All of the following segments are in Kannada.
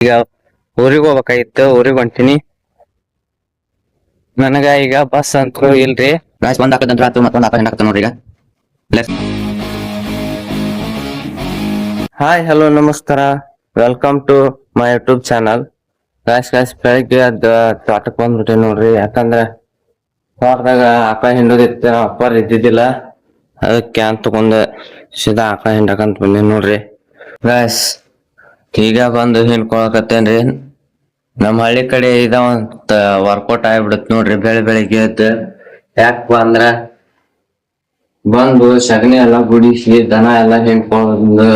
ಈಗ ಊರಿಗೆ ಹೋಗ್ಬೇಕಾಗಿತ್ತು, ಊರಿಗೆ ಹೊಂಟಿನಿ. ನನಗ ಈಗ ಬಸ್ ಅಂತೂ ಇಲ್ರಿ. ಗಾಯ್ಸ್ ಒಂದ್ ಹಾಕದಂತ್ರ ಆತು ಮತ್ತೊಂದ್ ಹಾಕ ಹೆಂಡಾಕತ್ತ ನೋಡ್ರಿ ಈಗ. ಹಾಯ್ ಹಲೋ ನಮಸ್ಕಾರ, welcome to my YouTube channel. Guys ಬೆಳಿಗ್ಗೆ ತೋಟಕ್ ಬಂದ್ಬಿಟ್ಟೆ ನೋಡ್ರಿ. ಯಾಕಂದ್ರ ತೋಟದಾಗ ಆಕಳ ಹಿಂಡೋದಿತ್ತು, ಅಪ್ಪರ್ ಇದ್ದಿದ್ದಿಲ್ಲ. ಅದಕ್ಕೆ ಅಂತ ತಗೊಂಡ್ ಸೀದಾ ಆಕಳ ಹಿಂಡಕಂತ ಬಂದೆ ನೋಡ್ರಿ. ಗಾಯ್ಸ್ ಈಗ ಬಂದು ಹಿಂಡ್ಕೊಳಕತ್ತೇನ್ರಿ. ನಮ್ ಹಳ್ಳಿ ಕಡೆ ಇದ ಒಂದ್ ವರ್ಕೌಟ್ ಆಗ್ಬಿಡತ್ ನೋಡ್ರಿ ಬೆಳಿಗ್ಗೆ ಎದ್ದು. ಯಾಕಪ್ಪ ಅಂದ್ರ ಬಂದು ಸಗಣಿ ಎಲ್ಲಾ ಗುಡಿಸಿ ದನ ಎಲ್ಲಾ ಹಿಂಡ್ಕೊಂಡು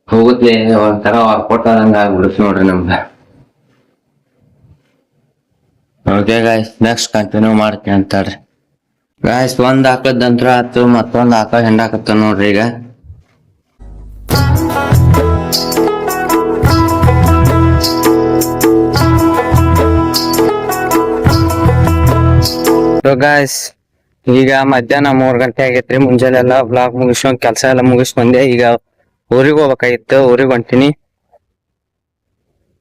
ಹೋಗುತ್ತಲೆ ಒಂಥರ ವರ್ಕೌಟ್ ಆದಂಗ ಆಗ್ಬಿಡುತ್ತೆ ನೋಡ್ರಿ ನಮ್ಗ. ಓಕೆ ಗಾಯ್ಸ್, ನೆಕ್ಸ್ಟ್ ಕಂಟಿನ್ಯೂ ಮಾಡ್ತೀನಿ ಅಂತಾಡ್ರಿ. ಗಾಯ್ಸ್ ಒಂದ್ ಹಾಕದಂತ್ರ ಆತು ಮತ್ತೊಂದ್ ಹಾಕ ಹಿಂಡಾಕತ್ತ ನೋಡ್ರಿ ಈಗ. ಸೊ ಗಾಯ್ಸ್ ಈಗ ಮಧ್ಯಾಹ್ನ 3 ಗಂಟೆ ಆಗೈತ್ರಿ. ಮುಂಜಾನೆ ಎಲ್ಲಾ ಬ್ಲಾಗ್ ಮುಗಿಸ್ಕೊಂಡ್ ಕೆಲ್ಸ ಎಲ್ಲಾ ಮುಗಿಸ್ಕೊಂಡೆ. ಈಗ ಊರಿಗೆ ಹೋಗ್ಬೇಕಾಗಿತ್ತು, ಊರಿಗೆ ಹೊಂಟಿನಿ.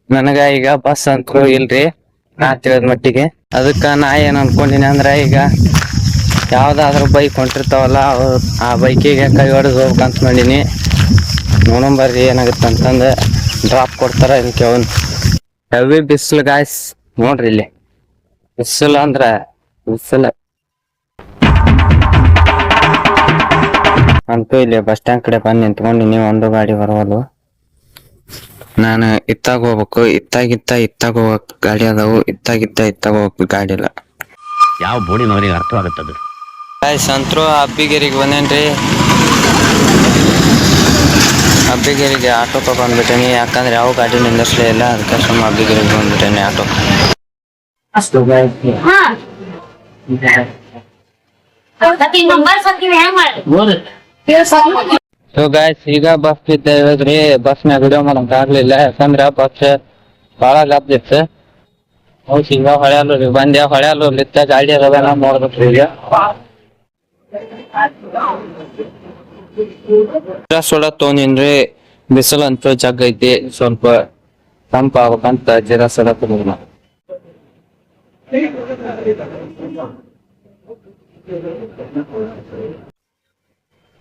ನನಗ ಈಗ ಬಸ್ ಅಂತೂ ಇಲ್ರಿ ನಾ ತಿಳಿದ ಮಟ್ಟಿಗೆ. ಅದಕ್ಕ ನಾ ಏನ್ ಅನ್ಕೊಂಡಿನಿ ಅಂದ್ರ ಈಗ ಯಾವ್ದಾದ್ರು ಬೈಕ್ ಹೊಂಟಿರ್ತಾವಲ್ಲ ಆ ಬೈಕಿಗೆ ಕೈ ಹೊಡೆದು ಹೋಗ್ಬೇಕಂತ ಮಾಡೀನಿ. ನೋಡೋಣ ಬರ್ರಿ ಏನಾಗುತ್ತೆ ಅಂತಂದ. ಡ್ರಾಪ್ ಕೊಡ್ತಾರ ಇದಕ್ಕೆ ಒಂದು ಹೆವಿ ಬಿಸಿಲು ಗಾಯ್ಸ್. ನೋಡ್ರಿ ಇಲ್ಲಿ ಬಿಸಿಲು ಅಂದ್ರ ಬಿಸಿಲು ಅಂತೂ ಇಲ್ಲಿ ಬಸ್ ಸ್ಟ್ಯಾಂಡ್ ಕಡೆ ಬಂದು ನಿಂತ್ಕೊಂಡಿನಿ. ಒಂದು ಗಾಡಿ ಬರವಲ್ಲು. ನಾನು ಇತ್ತಾಗ ಹೋಗ್ಬೇಕು, ಇತ್ತಾಗ ಹೋಗಕ್ ಗಾಡಿ ಅದಾವು, ಇತ್ತಾಗ ಹೋಗಕ್ ಗಾಡಿ ಇಲ್ಲ. ಯಾವ ಬೋಡಿನವರಿಗೆ ಅರ್ಥವಾಗುತ್ತದೆ. ಸಂತ್ರು ಹಬ್ಬಿಗೇರಿಗೆ ಬಂದೇನ್ರಿ. ಹಬ್ಬಿಗೇರಿಗೆ ಆಟೋ ಬಂದ್ಬಿಟ್ಟೇನಿ. ಯಾಕಂದ್ರೆ ಯಾವ ಗಾಡಿ ನಿಂದಿರ್ಸ್ಲೇ ಇಲ್ಲ, ಅದಕ್ಕೆ ಸುಮ್ಮ ಹಬ್ಬಿಗೇರಿಗೆ ಬಂದ್ಬಿಟ್ಟೇನಿ ಆಟೋ. ಸೊ ಗಾಯ್ಸ್ ಈಗ ಬಸ್ ಇದ್ದೇವ್ರಿ. ಬಸ್ ನ್ಯಾಗ ವಿಡಿಯೋ ಮಾಡಕ್ ಆಗ್ಲಿಲ್ಲ, ಯಾಕಂದ್ರ ಬಸ್ ಬಾಳ ಗದ್ದಿತ್ತು. ಈಗ ಹೊಳ್ಯಾಲೂರಿ ಬಂದೆ. ಹೊಳ್ಯಾಲೂರ್ಲಿತ್ತ ಗಾಡಿ ಅದಾವೆಲ್ಲ ನೋಡ್ಬೇಕ್ರಿ. ಈಗ ಸೋಡಾ ತೊಗೊಂಡಿನ್ರಿ. ಬಿಸಿಲು ಅಂತೂ ಜಗ್ ಐತಿ, ಸ್ವಲ್ಪ ತಂಪ ಆಗ್ಬೇಕಂತ ಜೀರಾ ಸೋಡಾ ತಗೊಂಡಿನ.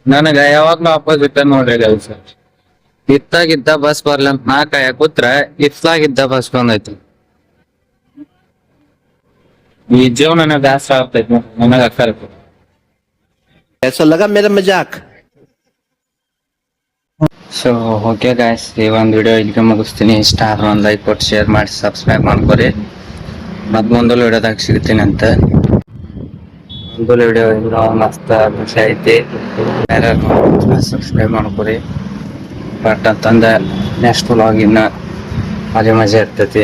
ನನಗ ಯಾವಾಗ್ಲೂ ಆಪೋಸಿಟ್ ನೋಡ್ರಿ ಗೈಸ್. ಇತ್ತಾಗಿದ್ದ ಬಸ್ ಬರ್ಲಂತ ನಾ ಕಾಯಕ್ ಕೂತ್ರ ಇತ್ತಾಗಿದ್ದ ಬಸ್ ಬಂದೈತಿ. ಈ ಜೀವನ ಬ್ಯಾಸರ ಆಗ್ತೈತಿ ನನಗ ಅಕ್ಕರ್. ऐसा लगा मेरा मजाक. ಸೊ ಓಕೆ ಗಾಯ್ಸ್, ಈ ಒಂದು ವಿಡಿಯೋ ಇಲ್ಲಿಗೆ ಮುಗಿಸ್ತೀನಿ. ಇಷ್ಟ ಆದ್ರೆ ಒಂದು ಲೈಕ್ ಕೊಟ್ಟು ಶೇರ್ ಮಾಡಿ ಸಬ್ಸ್ಕ್ರೈಬ್ ಮಾಡ್ಕೊರಿ. ಮುಂದೊಂದು ವಿಡಿಯೋದಾಗ ಸಿಗ್ತೀನಿ ಅಂತ. ಮುಂದೊಂದು ವಿಡಿಯೋ ಮಸ್ತ್ ಖುಷಿ ಐತಿ. ಸಬ್ಸ್ಕ್ರೈಬ್ ಮಾಡ್ಕೊರಿ. ಬಟ್ ಅಂತಂದ ನೆಕ್ಸ್ಟ್ ವ್ಲಾಗ್ ಇನ್ನ ಮಜಾ ಇರ್ತೈತಿ.